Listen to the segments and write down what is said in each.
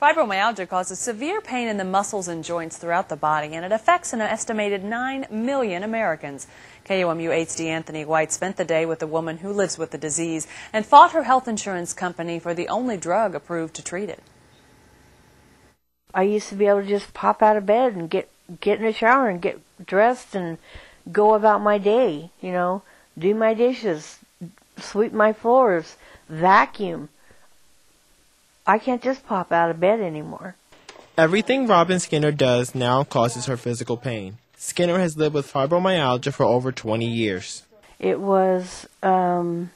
Fibromyalgia causes severe pain in the muscles and joints throughout the body, and it affects an estimated 9 million Americans. KOMU 8's D'Anthony White spent the day with a woman who lives with the disease and fought her health insurance company for the only drug approved to treat it. I used to be able to just pop out of bed and get in the shower and get dressed and go about my day, do my dishes, sweep my floors, vacuum. I can't just pop out of bed anymore. Everything Robin Skinner does now causes her physical pain. Skinner has lived with fibromyalgia for over 20 years. It was 2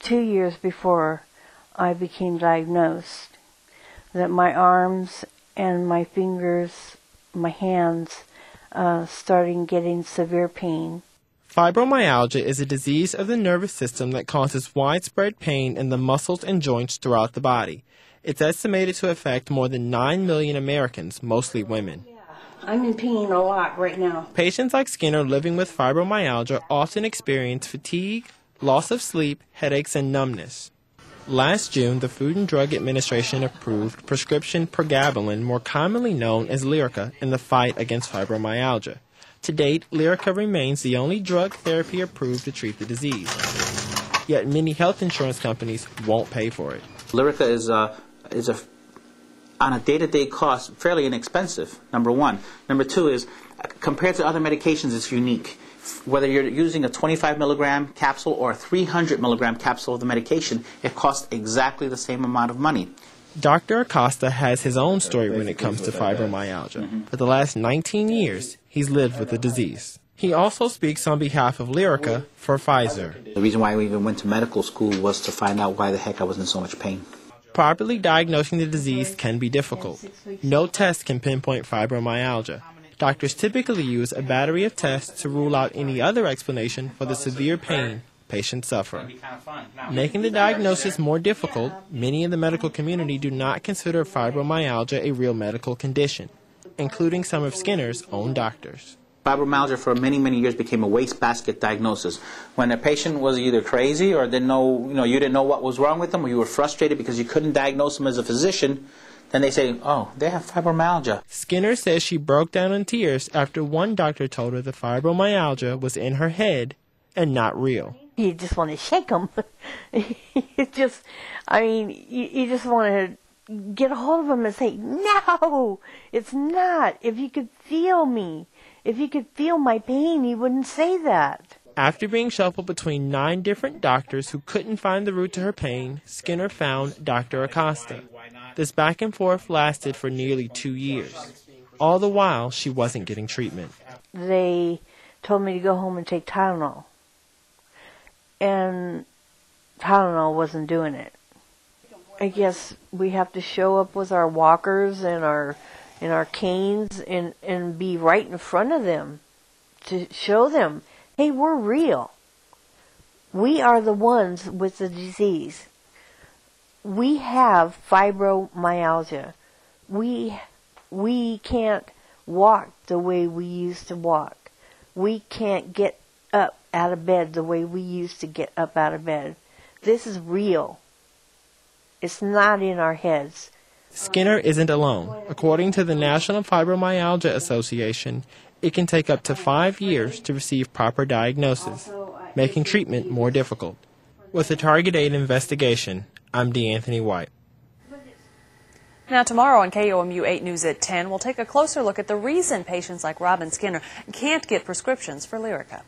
years before I became diagnosed that my arms and my fingers, my hands, started getting severe pain. Fibromyalgia is a disease of the nervous system that causes widespread pain in the muscles and joints throughout the body. It's estimated to affect more than 9 million Americans, mostly women. I'm in pain a lot right now. Patients like Skinner living with fibromyalgia often experience fatigue, loss of sleep, headaches, and numbness. Last June, the Food and Drug Administration approved prescription pregabalin, more commonly known as Lyrica, in the fight against fibromyalgia. To date, Lyrica remains the only drug therapy approved to treat the disease. Yet many health insurance companies won't pay for it. Lyrica is on a day-to-day cost fairly inexpensive, number one. Number two is, compared to other medications, it's unique. Whether you're using a 25 milligram capsule or a 300 milligram capsule of the medication, it costs exactly the same amount of money. Dr. Acosta has his own story when it comes to fibromyalgia. For the last 19 years, he's lived with the disease. He also speaks on behalf of Lyrica for Pfizer. The reason why we even went to medical school was to find out why the heck I was in so much pain. Properly diagnosing the disease can be difficult. No test can pinpoint fibromyalgia. Doctors typically use a battery of tests to rule out any other explanation for the severe pain patients suffer. Making the diagnosis more difficult, many in the medical community do not consider fibromyalgia a real medical condition, including some of Skinner's own doctors. Fibromyalgia for many, many years became a wastebasket diagnosis. When a patient was either crazy or didn't know, you didn't know what was wrong with them, or you were frustrated because you couldn't diagnose them as a physician, then they say, oh, they have fibromyalgia. Skinner says she broke down in tears after one doctor told her the fibromyalgia was in her head and not real. You just want to shake them. You just want to get a hold of them and say, no, it's not. If you could feel me, if you could feel my pain, you wouldn't say that. After being shuffled between 9 different doctors who couldn't find the root to her pain, Skinner found Dr. Acosta. This back and forth lasted for nearly 2 years. All the while, she wasn't getting treatment. They told me to go home and take Tylenol. And Tylenol wasn't doing it. I guess we have to show up with our walkers and our canes and be right in front of them to show them, hey, we're real. We are the ones with the disease. We have fibromyalgia. We can't walk the way we used to walk. We can't get up out of bed the way we used to get up out of bed. This is real. It's not in our heads. Skinner isn't alone. According to the National Fibromyalgia Association, it can take up to 5 years to receive proper diagnosis, making treatment more difficult. With a Target 8 investigation, I'm D'Anthony White. Now tomorrow on KOMU 8 News at 10, we'll take a closer look at the reason patients like Robin Skinner can't get prescriptions for Lyrica.